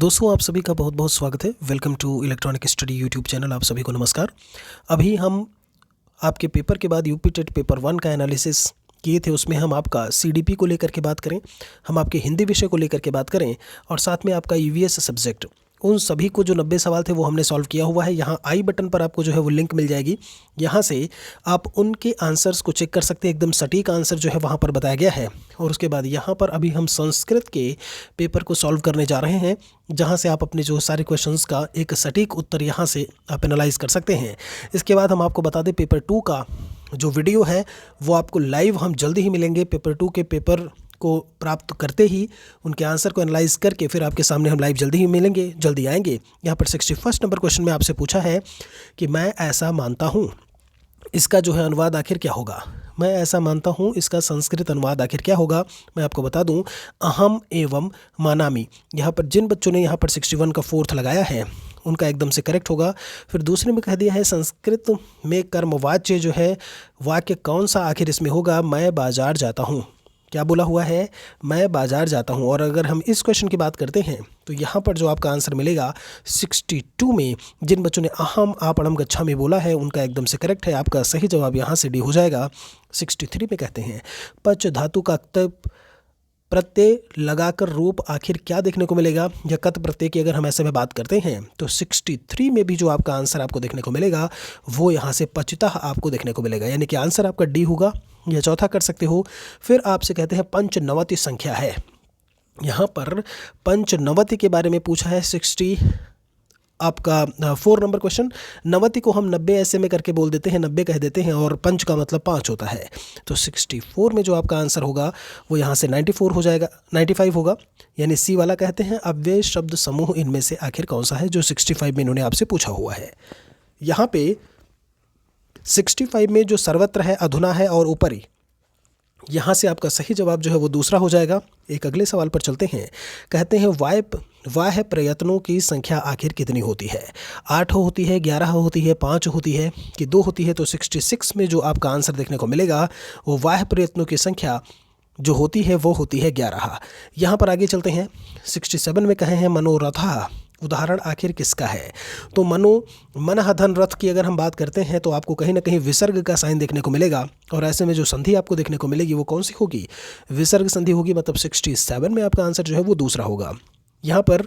दोस्तों, आप सभी का बहुत बहुत स्वागत है। Welcome to electronic study YouTube channel. आप सभी को नमस्कार। अभी हम आपके पेपर के बाद यूपी टेट पेपर 1 का एनालिसिस किए थे। उसमें हम आपका सीडीपी को लेकर के बात करें, हम आपके हिंदी विषय को लेकर के बात करें और साथ में आपका ईवीएस सब्जेक्ट, उन सभी को जो 90 सवाल थे वो हमने सॉल्व किया हुआ है। यहाँ आई बटन पर आपको जो है वो लिंक मिल जाएगी। यहाँ से आप उनके आंसर्स को चेक कर सकते हैं। एकदम सटीक आंसर जो है वहाँ पर बताया गया है। और उसके बाद यहाँ पर अभी हम संस्कृत के पेपर को सॉल्व करने जा रहे हैं, जहाँ से आप अपने जो सारे क्वेश्चंस का एक सटीक उत्तर यहाँ से आप एनालाइज कर सकते हैं। इसके बाद हम आपको बता दें, पेपर 2 का जो वीडियो है वो आपको लाइव हम जल्दी ही मिलेंगे। पेपर 2 के पेपर को प्राप्त करते ही उनके आंसर को एनालाइज करके फिर आपके सामने हम लाइव जल्दी ही मिलेंगे, जल्दी आएंगे। यहाँ पर 61 नंबर क्वेश्चन में आपसे पूछा है कि मैं ऐसा मानता हूँ, इसका जो है अनुवाद आखिर क्या होगा। मैं ऐसा मानता हूँ, इसका संस्कृत अनुवाद आखिर क्या होगा। मैं आपको बता दूँ, अहम एवं मानामि। यहाँ पर जिन बच्चों ने यहाँ पर 61 का 4th लगाया है उनका एकदम से करेक्ट होगा। फिर दूसरे में कह दिया है संस्कृत में कर्मवाच्य जो है वाक्य कौन सा आखिर इसमें होगा। मैं बाजार जाता हूँ, क्या बोला हुआ है, मैं बाजार जाता हूँ। और अगर हम इस क्वेश्चन की बात करते हैं तो यहाँ पर जो आपका आंसर मिलेगा 62 में जिन बच्चों ने अहम आपणम गच्छामि बोला है उनका एकदम से करेक्ट है। आपका सही जवाब यहाँ से डी हो जाएगा। 63 में कहते हैं पच धातु का प्रत्यय लगाकर रूप आखिर क्या देखने को मिलेगा। या कत प्रत्यय की अगर हम ऐसे में बात करते हैं तो 63 में भी जो आपका आंसर आपको देखने को मिलेगा वो यहाँ से पचतः आपको देखने को मिलेगा, यानी कि आंसर आपका डी होगा। या चौथा कर सकते हो। फिर आपसे कहते हैं पंचनवति संख्या है। यहाँ पर पंचनवति के बारे में पूछा है। 4 नंबर क्वेश्चन। नवति को हम 90 ऐसे में करके बोल देते हैं, 90 कह देते हैं, और पंच का मतलब 5 होता है। तो 64 में जो आपका आंसर होगा वो यहाँ से 94 हो जाएगा, 95 होगा, यानी सी वाला कहते हैं। अव्यय शब्द समूह इनमें से आखिर कौन सा है, जो 65 में इन्होंने आपसे पूछा हुआ है। यहाँ पे 65 में जो सर्वत्र है, अधुना है और ऊपरी, यहाँ से आपका सही जवाब जो है वो दूसरा हो जाएगा। एक अगले सवाल पर चलते हैं। कहते हैं वाह्य प्रयत्नों की संख्या आखिर कितनी होती है। 8 होती है, 11 होती है, 5 होती है कि 2 होती है। तो 66 में जो आपका आंसर देखने को मिलेगा वो वाह्य प्रयत्नों की संख्या जो होती है वो होती है 11। यहाँ पर आगे चलते हैं। 67 में कहे हैं मनोरथा, उदाहरण आखिर किसका है। तो मनः धन रथ की अगर हम बात करते हैं तो आपको कहीं ना कहीं विसर्ग का साइन देखने को मिलेगा, और ऐसे में जो संधि आपको देखने को मिलेगी वो कौन सी होगी, विसर्ग संधि होगी। मतलब 67 में आपका आंसर जो है वो दूसरा होगा। यहाँ पर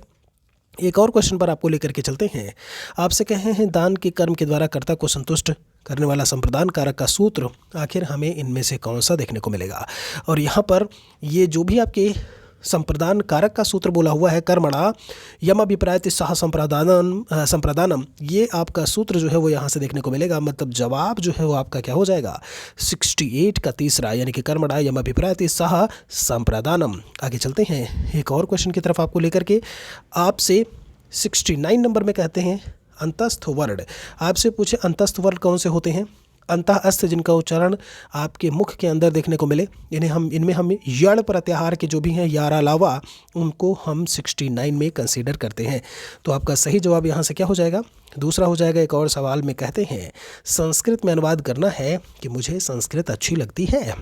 एक और क्वेश्चन पर आपको लेकर के चलते हैं। आपसे कहे हैं दान के कर्म के द्वारा कर्ता को संतुष्ट करने वाला संप्रदान कारक का सूत्र आखिर हमें इनमें से कौन सा देखने को मिलेगा। और यहाँ पर ये जो भी आपके संप्रदान कारक का सूत्र बोला हुआ है, कर्मणा यम अभिप्रायति सह संप्रदानम, ये आपका सूत्र जो है वो यहाँ से देखने को मिलेगा। मतलब जवाब जो है वो आपका क्या हो जाएगा, 68 का तीसरा, यानी कि कर्मणा यम अभिप्रायति सह संप्रदानम। आगे चलते हैं एक और क्वेश्चन की तरफ आपको लेकर के। आपसे 69 नंबर में कहते हैं अंतस्थ वर्ण। आपसे पूछे अंतस्थ वर्ण कौन से होते हैं। अंतः अस्थ, जिनका उच्चारण आपके मुख के अंदर देखने को मिले, यानी इनमें हम यण प्रत्याहार के जो भी हैं यारा लावा, उनको हम 69 में कंसीडर करते हैं। तो आपका सही जवाब यहाँ से क्या हो जाएगा, दूसरा हो जाएगा। एक और सवाल में कहते हैं संस्कृत में अनुवाद करना है कि मुझे संस्कृत अच्छी लगती है।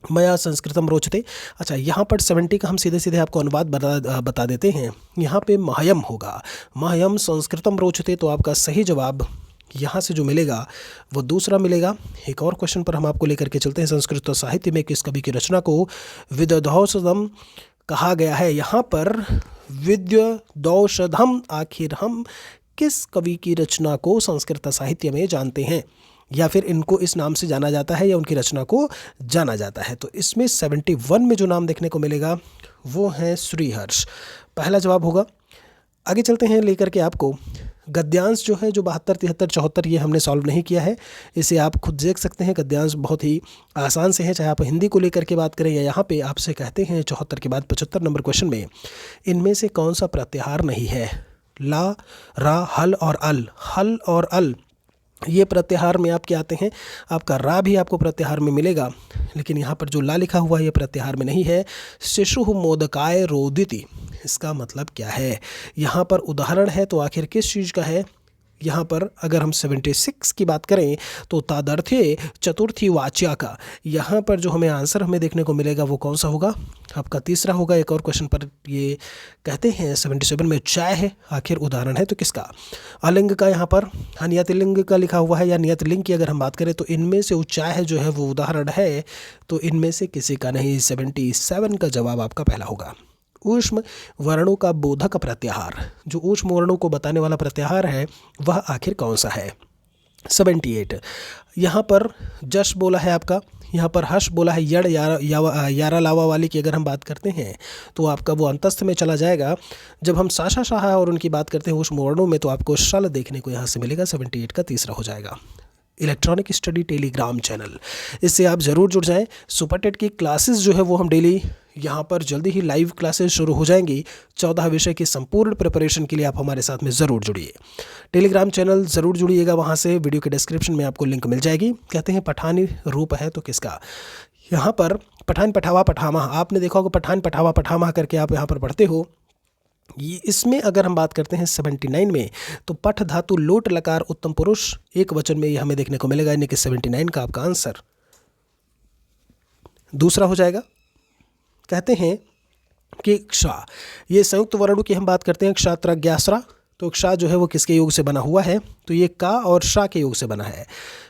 मया संस्कृतम रोचते। अच्छा, यहाँ पर 70 का हम सीधे सीधे आपको अनुवाद बता देते हैं। यहाँ पे महयम होगा, महयम संस्कृतम रोचते। तो आपका सही जवाब यहाँ से जो मिलेगा वो दूसरा मिलेगा। एक और क्वेश्चन पर हम आपको लेकर के चलते हैं। संस्कृत साहित्य में किस कवि की रचना को विद्वौषधम कहा गया है। यहाँ पर विद्वौषधम, आखिर हम किस कवि की रचना को संस्कृत साहित्य में जानते हैं, या फिर इनको इस नाम से जाना जाता है या उनकी रचना को जाना जाता है। तो इसमें 71 में जो नाम देखने को मिलेगा वो है श्रीहर्ष, पहला जवाब होगा। आगे चलते हैं लेकर के आपको गद्यांश जो है, जो 72, 73, 74, ये हमने सॉल्व नहीं किया है, इसे आप खुद देख सकते हैं। गद्यांश बहुत ही आसान से है, चाहे आप हिंदी को लेकर के बात करें या यहाँ पे आपसे कहते हैं 74 के बाद 75 नंबर क्वेश्चन में इनमें से कौन सा प्रत्याहार नहीं है। ला, रा, हल और अल। हल और अल ये प्रत्याहार में आपके आते हैं। आपका रा भी आपको प्रत्याहार में मिलेगा, लेकिन यहाँ पर जो ला लिखा हुआ है ये प्रत्याहार में नहीं है। शिशु मोदकाय रोदिति, इसका मतलब क्या है। यहाँ पर उदाहरण है तो आखिर किस चीज़ का है, यहाँ पर अगर हम 76 की बात करें तो तादर्थे चतुर्थी वाच्या का, यहाँ पर जो हमें आंसर हमें देखने को मिलेगा वो कौन सा होगा, आपका तीसरा होगा। एक और क्वेश्चन पर ये कहते हैं 77 में चाय है, आखिर उदाहरण है तो किसका। अलिंग का यहाँ पर नियतलिंग का लिखा हुआ है, या नियतलिंग की अगर हम बात करें तो इनमें से चाय है जो है वो उदाहरण है, तो इनमें से किसी का नहीं। 77 का जवाब आपका पहला होगा। ऊष्म वर्णों का बोधक प्रत्याहार, जो ऊष्म वर्णों को बताने वाला प्रत्याहार है वह आखिर कौन सा है। 78 यहाँ पर जश बोला है आपका, यहाँ पर हर्ष बोला है। यड़ यारा लावा वाली की अगर हम बात करते हैं तो आपका वो अंतस्थ में चला जाएगा। जब हम साशा शाह और उनकी बात करते हैं ऊष्म वर्णों में तो आपको शल देखने को यहाँ से मिलेगा। 78 का तीसरा हो जाएगा। इलेक्ट्रॉनिक स्टडी टेलीग्राम चैनल, इससे आप ज़रूर जुड़ जाएं। सुपर टेट की क्लासेस जो है वो हम डेली यहाँ पर जल्दी ही लाइव क्लासेस शुरू हो जाएंगी। 14 विषय की संपूर्ण प्रिपरेशन के लिए आप हमारे साथ में ज़रूर जुड़िए। टेलीग्राम चैनल ज़रूर जुड़िएगा, वहाँ से वीडियो के डिस्क्रिप्शन में आपको लिंक मिल जाएगी। कहते हैं पठानी रूप है तो किसका, यहाँ पर पठान पठावा पठामा, आपने देखा होगा पठान पठावा पठामा करके आप यहाँ पर पढ़ते हो। ये इसमें अगर हम बात करते हैं 79 में तो पठ धातु लोट लकार उत्तम पुरुष एक वचन में ये हमें देखने को मिलेगा, यानी कि 79 का आपका आंसर दूसरा हो जाएगा। कहते हैं किक्षा, ये संयुक्त वर्णों की हम बात करते हैं क्षात्र ज्ञासरा, तो क्षा जो है वो किसके योग से बना हुआ है, तो ये का और शा के योग से बना है।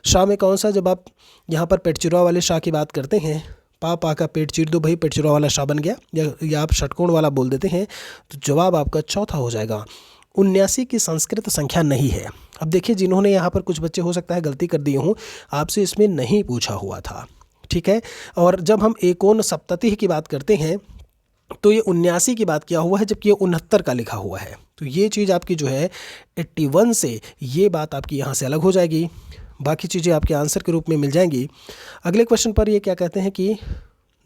शा में कौन सा, जब आप यहाँ पर पेट चिरवा वाले शा की बात करते हैं, पा का पेट चीर दो भाई, पेट चिरवा वाला शा बन गया, या आप षटकोण वाला बोल देते हैं, तो जवाब आपका चौथा हो जाएगा। 79 की संस्कृत संख्या नहीं है। अब देखिए, जिन्होंने यहाँ पर कुछ बच्चे हो सकता है गलती कर दिए हों, आपसे इसमें नहीं पूछा हुआ था, ठीक है। और जब हम एकोन सप्तति की बात करते हैं तो ये 79 की बात किया हुआ है, जबकि ये 69 का लिखा हुआ है। तो ये चीज़ आपकी जो है 81 से ये बात आपकी यहाँ से अलग हो जाएगी, बाकी चीज़ें आपके आंसर के रूप में मिल जाएंगी। अगले क्वेश्चन पर ये क्या कहते हैं कि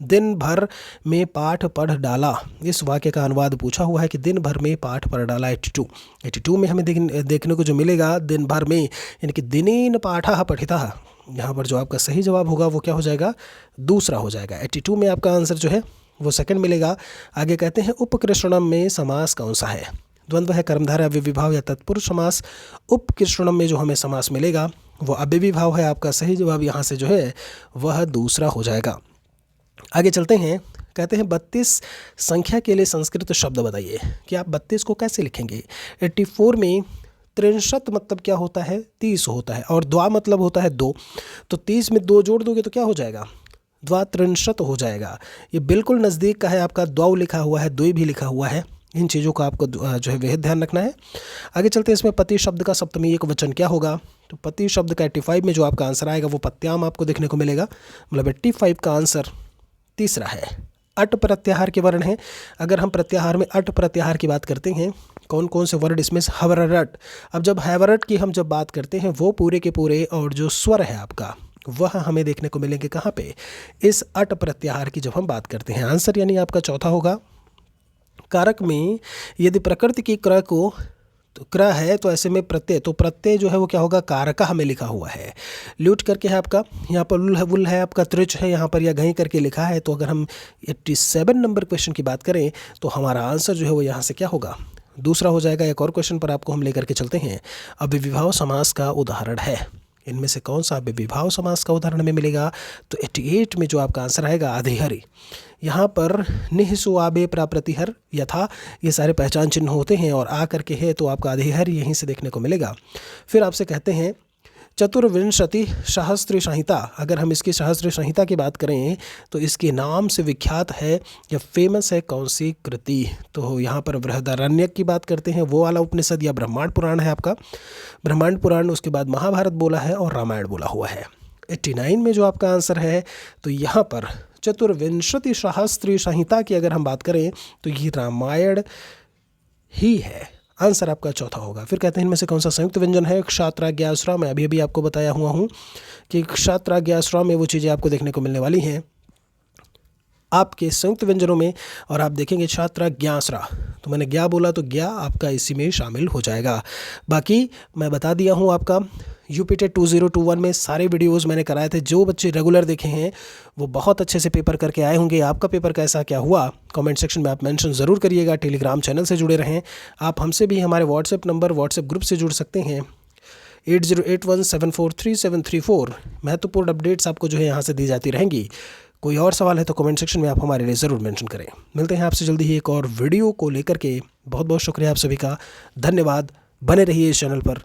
दिन भर में पाठ पढ़ डाला, इस वाक्य का अनुवाद पूछा हुआ है कि दिन भर में पाठ पढ़ डाला। 82 में हमें देखने को जो मिलेगा दिन भर में, यानी कि दिनेन पाठः पठितः, यहाँ पर जो आपका सही जवाब होगा वो क्या हो जाएगा, दूसरा हो जाएगा। 82 में आपका आंसर जो है वो सेकंड मिलेगा। आगे कहते हैं उपकृष्णम में समास कौन सा है, द्वंद्व है, कर्मधारय, अव्ययीभाव या तत्पुरुष समास। उपकृष्णम में जो हमें समास मिलेगा वो अव्ययीभाव है, आपका सही जवाब यहाँ से जो है वह दूसरा हो जाएगा। आगे चलते हैं, कहते हैं 32 संख्या के लिए संस्कृत शब्द बताइए कि आप 32 को कैसे लिखेंगे। 84 में 63 मतलब क्या होता है, 30 होता है, और द्वा मतलब होता है 2, तो 30 में 2 जोड़ दोगे तो क्या हो जाएगा, द्वा-त्रिंशत् हो जाएगा। ये बिल्कुल नज़दीक का है, आपका द्वाउ लिखा हुआ है, द्वि भी लिखा हुआ है, इन चीज़ों का आपको जो है वह ध्यान रखना है। आगे चलते हैं, इसमें पति शब्द का सप्तमी एक वचन क्या होगा, तो पति शब्द का 85 में जो आपका आंसर आएगा वो पत्याम आपको देखने को मिलेगा, मतलब 85 का आंसर तीसरा है। अट प्रत्याहार के वर्ण हैं, अगर हम प्रत्याहार में अट प्रत्याहार की बात करते हैं, कौन कौन से वर्ड इसमें, हैवरट। अब जब हैवरट की हम जब बात करते हैं वो पूरे के पूरे और जो स्वर है आपका वह हमें देखने को मिलेंगे कहाँ पे, इस अट प्रत्याहार की जब हम बात करते हैं। आंसर यानी आपका चौथा होगा। कारक में यदि प्रकृति की क्र को तो क्र है तो ऐसे में प्रत्यय, तो प्रत्यय जो है वो क्या होगा, कारका हमें लिखा हुआ है। ल्यूट करके है आपका, यहाँ पर वुल है आपका, त्रिच है यहाँ पर, या घई करके लिखा है। तो अगर हम 87 नंबर क्वेश्चन की बात करें तो हमारा आंसर जो है वो यहाँ से क्या होगा, दूसरा हो जाएगा। एक और क्वेश्चन पर आपको हम लेकर के चलते हैं, अव्ययीभाव समास का उदाहरण है, इनमें से कौन सा अव्ययीभाव समास का उदाहरण हमें मिलेगा, तो 88 में जो आपका आंसर आएगा आधिहरि। यहाँ पर निह सुआबे प्राप्रतिहर यथा, ये सारे पहचान चिन्ह होते हैं, और आ करके है तो आपका आधिहरि यहीं से देखने को मिलेगा। फिर आपसे कहते हैं चतुर्विंशति सहस्त्र संहिता, अगर हम इसकी सहस्त्र संहिता की बात करें तो इसके नाम से विख्यात है या फेमस है कौन सी कृति, तो यहाँ पर बृहदारण्यक की बात करते हैं वो वाला उपनिषद, या ब्रह्मांड पुराण है आपका, ब्रह्मांड पुराण, उसके बाद महाभारत बोला है और रामायण बोला हुआ है। 89 में जो आपका आंसर है तो यहाँ पर चतुर्विंशति सहस्त्र संहिता की अगर हम बात करें तो ये रामायण ही है, आंसर आपका चौथा होगा। फिर कहते हैं इनमें से कौन सा संयुक्त व्यंजन है, क्षात्राज्ञाश्रा, मैं अभी आपको बताया हुआ हूँ कि क्षात्राज्ञाश्रा में वो चीज़ें आपको देखने को मिलने वाली हैं आपके संयुक्त व्यंजनों में, और आप देखेंगे क्षात्राज्ञाश्रा, तो मैंने ज्ञा बोला तो ज्ञा आपका इसी में शामिल हो जाएगा। बाकी मैं बता दिया हूँ आपका यूपीटेट 2021 में सारे वीडियोस मैंने कराए थे, जो बच्चे रेगुलर देखे हैं वो बहुत अच्छे से पेपर करके आए होंगे। आपका पेपर कैसा क्या हुआ कमेंट सेक्शन में आप मेंशन ज़रूर करिएगा। टेलीग्राम चैनल से जुड़े रहें, आप हमसे भी हमारे व्हाट्सएप नंबर व्हाट्सएप ग्रुप से जुड़ सकते हैं, 8081743734। महत्वपूर्ण अपडेट्स आपको जो है यहाँ से दी जाती रहेंगी। कोई और सवाल है तो कमेंट सेक्शन में आप हमारे लिए ज़रूर मेंशन करें। मिलते हैं आपसे जल्दी ही एक और वीडियो को लेकर के। बहुत बहुत शुक्रिया आप सभी का, धन्यवाद। बने रहिए इस चैनल पर।